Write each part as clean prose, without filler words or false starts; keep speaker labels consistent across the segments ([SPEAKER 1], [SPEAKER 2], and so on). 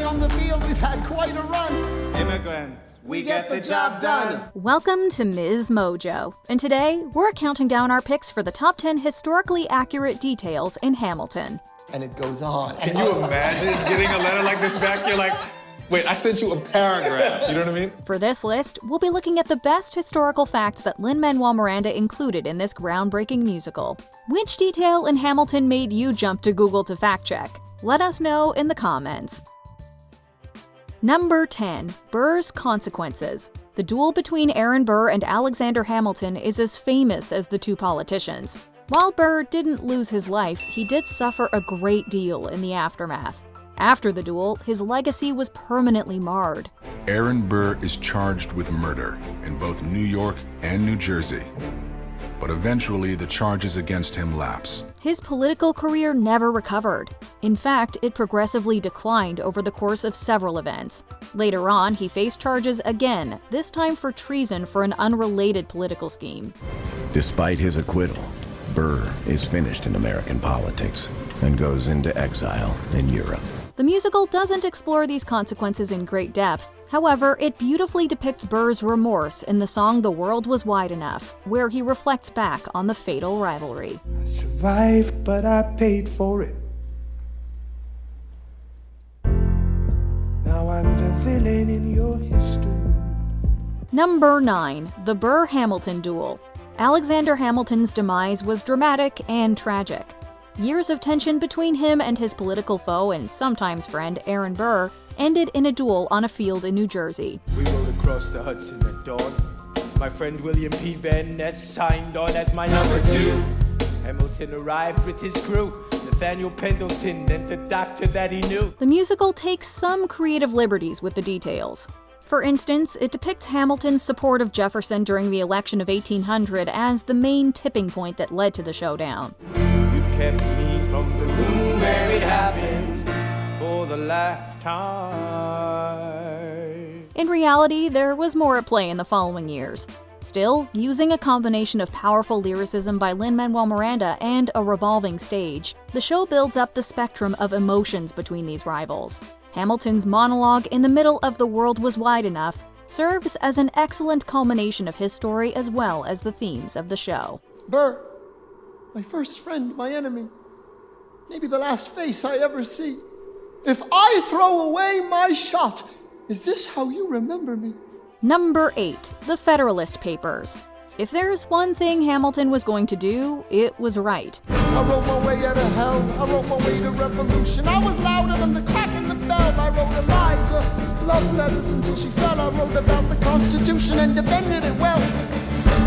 [SPEAKER 1] on the field, we've had quite a run.
[SPEAKER 2] Immigrants, we get the job done.
[SPEAKER 3] Welcome to MsMojo, and today we're counting down our picks for the top 10 historically accurate details in Hamilton.
[SPEAKER 1] And it goes on.
[SPEAKER 2] Can you imagine getting a letter like this back? You're like, wait, I sent you a paragraph. You know what I mean?
[SPEAKER 3] For this list, we'll be looking at the best historical facts that Lin-Manuel Miranda included in this groundbreaking musical. Which detail in Hamilton made you jump to Google to fact check? Let us know in the comments. Number 10. Burr's Consequences. The duel between Aaron Burr and Alexander Hamilton is as famous as the two politicians. While Burr didn't lose his life, he did suffer a great deal in the aftermath. After the duel, his legacy was permanently marred.
[SPEAKER 4] Aaron Burr is charged with murder in both New York and New Jersey. But eventually, the charges against him lapse.
[SPEAKER 3] His political career never recovered. In fact, it progressively declined over the course of several events. Later on, he faced charges again, this time for treason for an unrelated political scheme.
[SPEAKER 5] Despite his acquittal, Burr is finished in American politics and goes into exile in Europe.
[SPEAKER 3] The musical doesn't explore these consequences in great depth. However, it beautifully depicts Burr's remorse in the song The World Was Wide Enough, where he reflects back on the fatal rivalry.
[SPEAKER 6] I survived, but I paid for it. Now I'm the villain in your history.
[SPEAKER 3] Number 9. The Burr-Hamilton duel. Alexander Hamilton's demise was dramatic and tragic. Years of tension between him and his political foe and sometimes friend Aaron Burr ended in a duel on a field in New Jersey.
[SPEAKER 6] We rode across the Hudson at dawn. My friend William P. Van Ness signed on as my number 2. Hamilton arrived with his crew, Nathaniel Pendleton and the doctor that he knew.
[SPEAKER 3] The musical takes some creative liberties with the details. For instance, it depicts Hamilton's support of Jefferson during the election of 1800 as the main tipping point that led to the showdown.
[SPEAKER 6] You kept me from the room where it happens for the last time.
[SPEAKER 3] In reality, there was more at play in the following years. Still, using a combination of powerful lyricism by Lin-Manuel Miranda and a revolving stage, the show builds up the spectrum of emotions between these rivals. Hamilton's monologue in the middle of The World Was Wide Enough serves as an excellent culmination of his story as well as the themes of the show.
[SPEAKER 1] Burr, my first friend, my enemy, maybe the last face I ever see. If I throw away my shot, is this how you remember me?
[SPEAKER 3] Number 8. The Federalist Papers. If there's one thing Hamilton was going to do, it was right.
[SPEAKER 1] I wrote my way out of hell, I wrote my way to revolution. I was louder than the crack in the bell. I wrote Eliza love letters until she fell. I wrote about the Constitution and defended it well.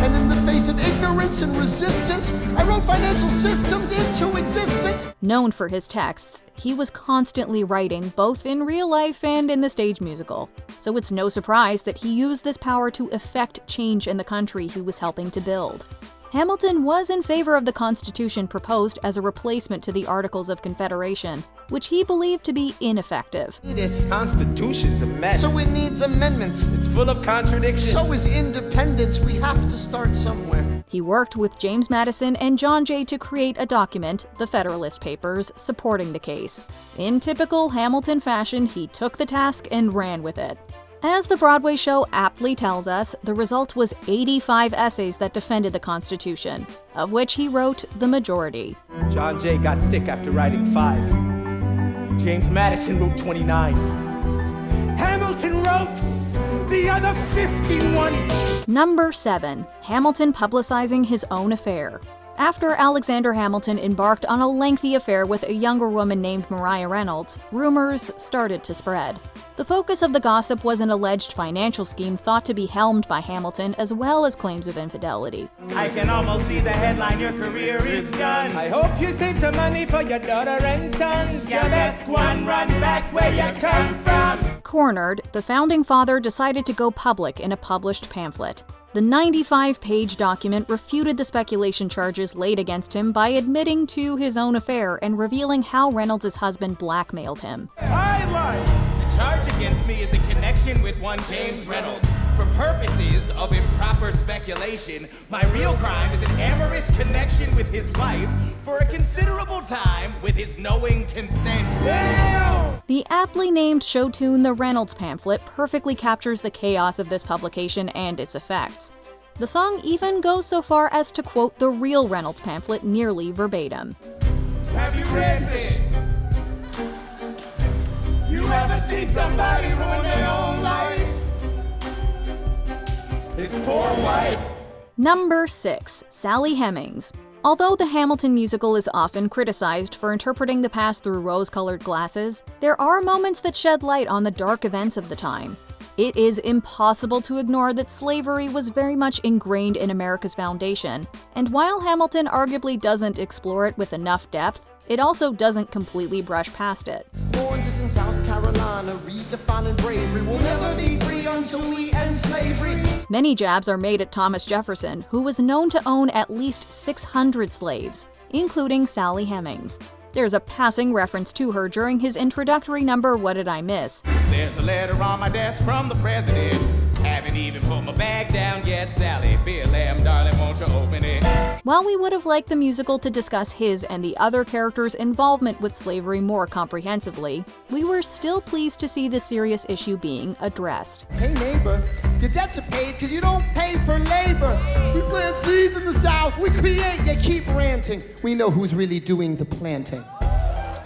[SPEAKER 1] And in the face of ignorance and resistance, I wrote financial systems into existence.
[SPEAKER 3] Known for his texts, he was constantly writing both in real life and in the stage musical. So it's no surprise that he used this power to effect change in the country he was helping to build. Hamilton was in favor of the Constitution proposed as a replacement to the Articles of Confederation, which he believed to be ineffective.
[SPEAKER 6] This Constitution's a mess.
[SPEAKER 1] So it needs amendments.
[SPEAKER 6] It's full of contradictions.
[SPEAKER 1] So is independence. We have to start somewhere.
[SPEAKER 3] He worked with James Madison and John Jay to create a document, the Federalist Papers, supporting the case. In typical Hamilton fashion, he took the task and ran with it. As the Broadway show aptly tells us, the result was 85 essays that defended the Constitution, of which he wrote the majority.
[SPEAKER 6] John Jay got sick after writing 5. James Madison wrote 29. Hamilton wrote the other 51.
[SPEAKER 3] Number 7. Hamilton publicizing his own affair. After Alexander Hamilton embarked on a lengthy affair with a younger woman named Maria Reynolds, rumors started to spread. The focus of the gossip was an alleged financial scheme thought to be helmed by Hamilton, as well as claims of infidelity.
[SPEAKER 7] I can almost see the headline, your career is done.
[SPEAKER 6] I hope you save some money for your daughter and sons.
[SPEAKER 7] You best run back where you come from.
[SPEAKER 3] Cornered, the founding father decided to go public in a published pamphlet. The 95-page document refuted the speculation charges laid against him by admitting to his own affair and revealing how Reynolds' husband blackmailed him.
[SPEAKER 6] Highlights!
[SPEAKER 7] The charge against me is a connection with one James Reynolds. For purposes of improper speculation, my real crime is an amorous connection with his wife for a considerable time with his knowing consent.
[SPEAKER 6] Damn!
[SPEAKER 3] The aptly named show tune The Reynolds Pamphlet perfectly captures the chaos of this publication and its effects. The song even goes so far as to quote the real Reynolds pamphlet nearly verbatim.
[SPEAKER 6] Have you read this? You ever seen somebody ruin their own life? His poor wife.
[SPEAKER 3] Number 6. Sally Hemings. Although the Hamilton musical is often criticized for interpreting the past through rose-colored glasses, there are moments that shed light on the dark events of the time. It is impossible to ignore that slavery was very much ingrained in America's foundation, and while Hamilton arguably doesn't explore it with enough depth, it also doesn't completely brush past it.
[SPEAKER 1] Orange is in South Carolina, redefining bravery. We'll never be free until we end slavery.
[SPEAKER 3] Many jabs are made at Thomas Jefferson, who was known to own at least 600 slaves, including Sally Hemings. There's a passing reference to her during his introductory number, What Did I Miss?
[SPEAKER 7] There's a letter on my desk from the president. Haven't even put my bag down yet, Sally. Be a lamb, darling, won't you open it?
[SPEAKER 3] While we would have liked the musical to discuss his and the other characters' involvement with slavery more comprehensively, we were still pleased to see the serious issue being addressed.
[SPEAKER 1] Hey neighbor, your debts are paid because you don't pay for labor. We plant seeds in the South, we create, you keep ranting. We know who's really doing the planting.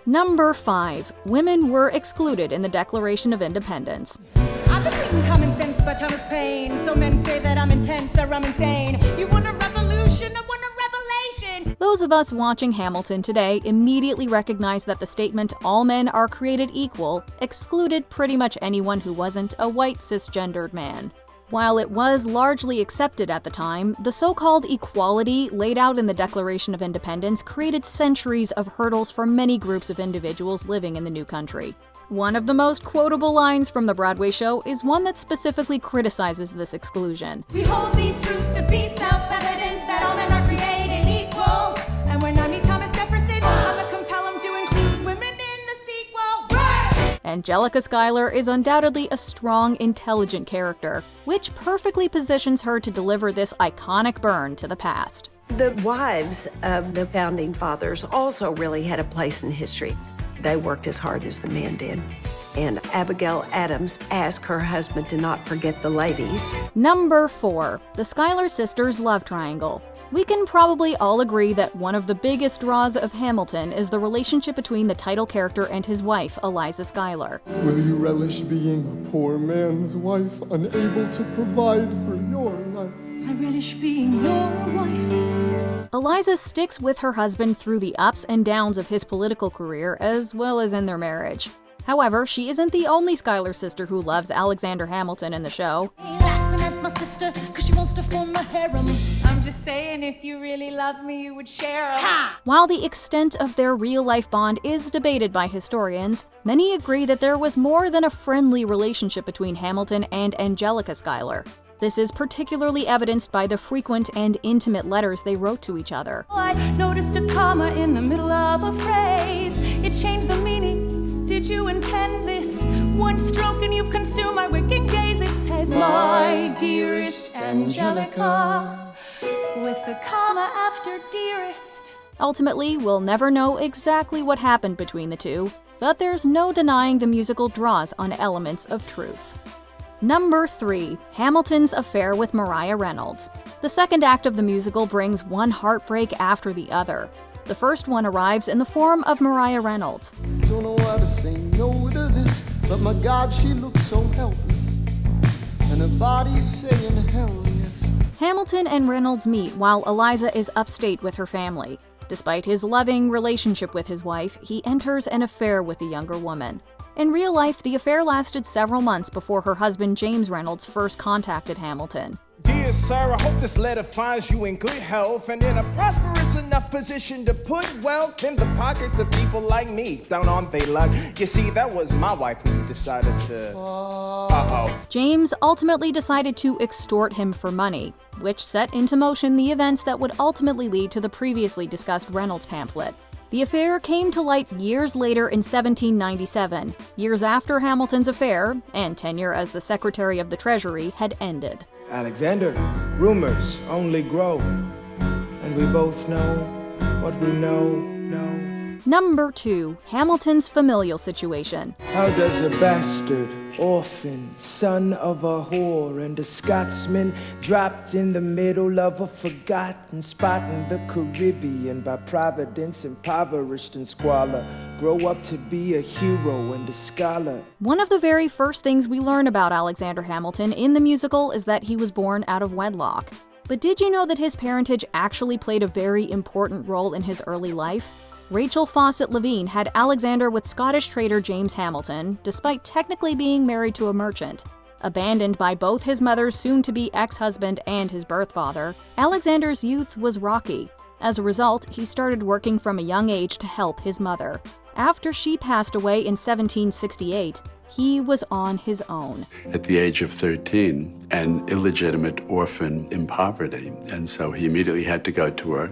[SPEAKER 3] Number 5. Women were excluded in the Declaration of Independence.
[SPEAKER 8] I've been reading Common Sense by Thomas Paine. So men say that I'm intense or I'm insane. You want a revolution, I want a revelation.
[SPEAKER 3] Those of us watching Hamilton today immediately recognize that the statement, all men are created equal, excluded pretty much anyone who wasn't a white cisgendered man. While it was largely accepted at the time, the so-called equality laid out in the Declaration of Independence created centuries of hurdles for many groups of individuals living in the new country. One of the most quotable lines from the Broadway show is one that specifically criticizes this exclusion.
[SPEAKER 8] We hold these truths to be self-evident that all men are created equal. And when I meet Thomas Jefferson, I will compel him to include women in the sequel. Right!
[SPEAKER 3] Angelica Schuyler is undoubtedly a strong, intelligent character, which perfectly positions her to deliver this iconic burn to the past.
[SPEAKER 9] The wives of the founding fathers also really had a place in history. They worked as hard as the men did. And Abigail Adams asked her husband to not forget the ladies.
[SPEAKER 3] Number 4. The Schuyler sisters' love triangle. We can probably all agree that one of the biggest draws of Hamilton is the relationship between the title character and his wife, Eliza Schuyler.
[SPEAKER 1] Will you relish being a poor man's wife, unable to provide for your life?
[SPEAKER 8] I relish being your wife.
[SPEAKER 3] Eliza sticks with her husband through the ups and downs of his political career as well as in their marriage. However, she isn't the only Schuyler sister who loves Alexander Hamilton in the show.
[SPEAKER 8] He's laughing at my sister because she wants to form a harem. I'm just saying, if you really love me, you would share 'em. Ha!
[SPEAKER 3] While the extent of their real-life bond is debated by historians, many agree that there was more than a friendly relationship between Hamilton and Angelica Schuyler. This is particularly evidenced by the frequent and intimate letters they wrote to each other.
[SPEAKER 8] I noticed a comma in the middle of a phrase. It changed the meaning. Did you intend this? One stroke and you've consumed my waking gaze. It says, my dearest Angelica, with the comma after dearest.
[SPEAKER 3] Ultimately, we'll never know exactly what happened between the two, but there's no denying the musical draws on elements of truth. Number 3. Hamilton's affair with Maria Reynolds. The second act of the musical brings one heartbreak after the other. The first one arrives in the form of Maria Reynolds.
[SPEAKER 1] Don't know how to say no to this, but my God, she looks so helpless. And her body's saying hell yes.
[SPEAKER 3] Hamilton and Reynolds meet while Eliza is upstate with her family. Despite his loving relationship with his wife, he enters an affair with the younger woman. In real life, the affair lasted several months before her husband James Reynolds first contacted Hamilton.
[SPEAKER 6] Dear sir, I hope this letter finds you in good health and in a prosperous enough position to put wealth in the pockets of people like me. Down on they luck. You see, that was my wife who decided to...
[SPEAKER 3] James ultimately decided to extort him for money, which set into motion the events that would ultimately lead to the previously discussed Reynolds pamphlet. The affair came to light years later in 1797, years after Hamilton's affair and tenure as the Secretary of the Treasury had ended.
[SPEAKER 6] Alexander, rumors only grow, and we both know what we know.
[SPEAKER 3] Number 2. Hamilton's familial situation.
[SPEAKER 6] How does a bastard, orphan, son of a whore, and a Scotsman dropped in the middle of a forgotten spot in the Caribbean by providence, impoverished and squalor, grow up to be a hero and a scholar?
[SPEAKER 3] One of the very first things we learn about Alexander Hamilton in the musical is that he was born out of wedlock. But did you know that his parentage actually played a very important role in his early life? Rachel Fawcett Levine had Alexander with Scottish trader James Hamilton, despite technically being married to a merchant. Abandoned by both his mother's soon-to-be ex-husband and his birth father, Alexander's youth was rocky. As a result, he started working from a young age to help his mother. After she passed away in 1768, he was on his own.
[SPEAKER 10] At the age of 13, an illegitimate orphan in poverty, and so he immediately had to go to work.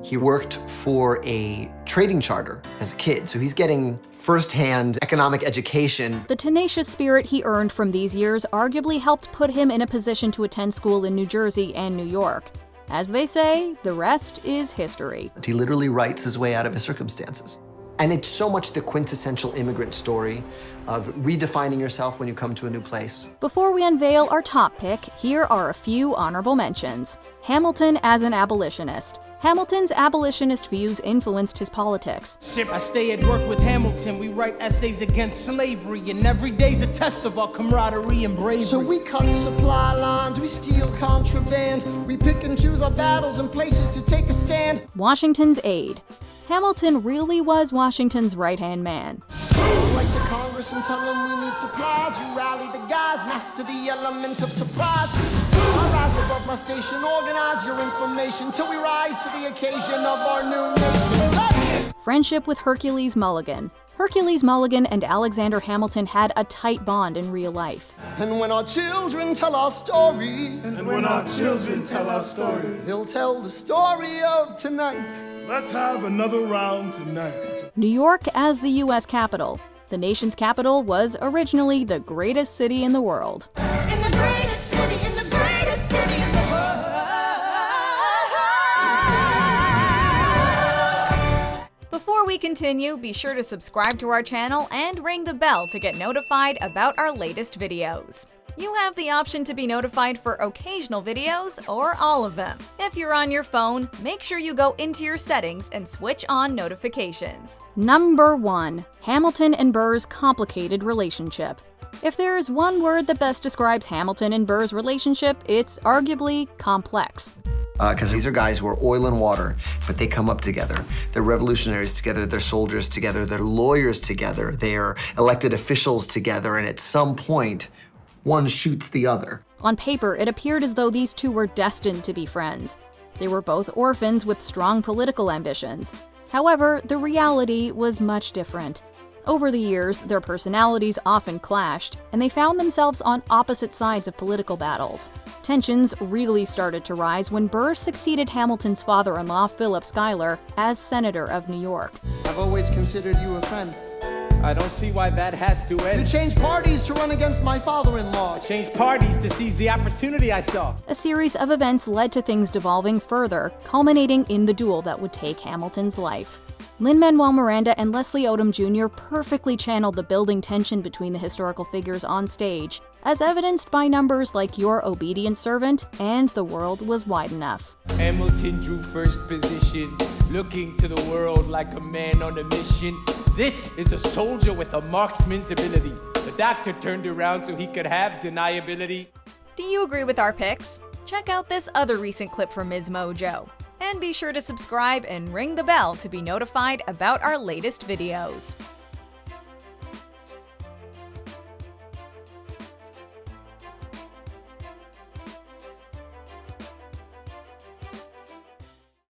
[SPEAKER 11] He worked for a trading charter as a kid, so he's getting first-hand economic education.
[SPEAKER 3] The tenacious spirit he earned from these years arguably helped put him in a position to attend school in New Jersey and New York. As they say, the rest is history.
[SPEAKER 11] He literally writes his way out of his circumstances. And it's so much the quintessential immigrant story of redefining yourself when you come to a new place.
[SPEAKER 3] Before we unveil our top pick, here are a few honorable mentions. Hamilton as an abolitionist. Hamilton's abolitionist views influenced his politics.
[SPEAKER 6] I stay at work with Hamilton. We write essays against slavery, and every day's a test of our camaraderie and bravery.
[SPEAKER 1] So we cut supply lines, we steal contraband, we pick and choose our battles and places to take a stand.
[SPEAKER 3] Washington's aide. Hamilton really was Washington's right-hand man.
[SPEAKER 1] Write to Congress and tell them we need supplies. You rally the guys, master the element of surprise. I rise above my station, organize your information till we rise to the occasion of our new nation.
[SPEAKER 3] Friendship with Hercules Mulligan. Hercules Mulligan and Alexander Hamilton had a tight bond in real life.
[SPEAKER 1] And when our children tell our story, they'll tell the story of tonight.
[SPEAKER 12] Let's have another round tonight.
[SPEAKER 3] New York as the U.S. capital. The nation's capital was originally the greatest city in the world.
[SPEAKER 8] In the greatest city, in the greatest city in the world.
[SPEAKER 13] Before we continue, be sure to subscribe to our channel and ring the bell to get notified about our latest videos. You have the option to be notified for occasional videos or all of them. If you're on your phone, make sure you go into your settings and switch on notifications.
[SPEAKER 3] Number 1. Hamilton and Burr's complicated relationship. If there is one word that best describes Hamilton and Burr's relationship, it's arguably complex.
[SPEAKER 11] Because these are guys who are oil and water, but they come up together. They're revolutionaries together, they're soldiers together, they're lawyers together, they're elected officials together, and at some point, one shoots the other.
[SPEAKER 3] On paper, it appeared as though these two were destined to be friends. They were both orphans with strong political ambitions. However, the reality was much different. Over the years, their personalities often clashed, and they found themselves on opposite sides of political battles. Tensions really started to rise when Burr succeeded Hamilton's father-in-law, Philip Schuyler, as Senator of New York.
[SPEAKER 1] I've always considered you a friend.
[SPEAKER 6] I don't see why that has to end.
[SPEAKER 1] You changed parties to run against my father-in-law.
[SPEAKER 6] I changed parties to seize the opportunity I saw.
[SPEAKER 3] A series of events led to things devolving further, culminating in the duel that would take Hamilton's life. Lin-Manuel Miranda and Leslie Odom Jr. perfectly channeled the building tension between the historical figures on stage, as evidenced by numbers like Your Obedient Servant and The World Was Wide Enough.
[SPEAKER 6] Hamilton drew first position, looking to the world like a man on a mission. This is a soldier with a marksman's ability. The doctor turned around so he could have deniability.
[SPEAKER 13] Do you agree with our picks? Check out this other recent clip from MsMojo. And be sure to subscribe and ring the bell to be notified about our latest videos.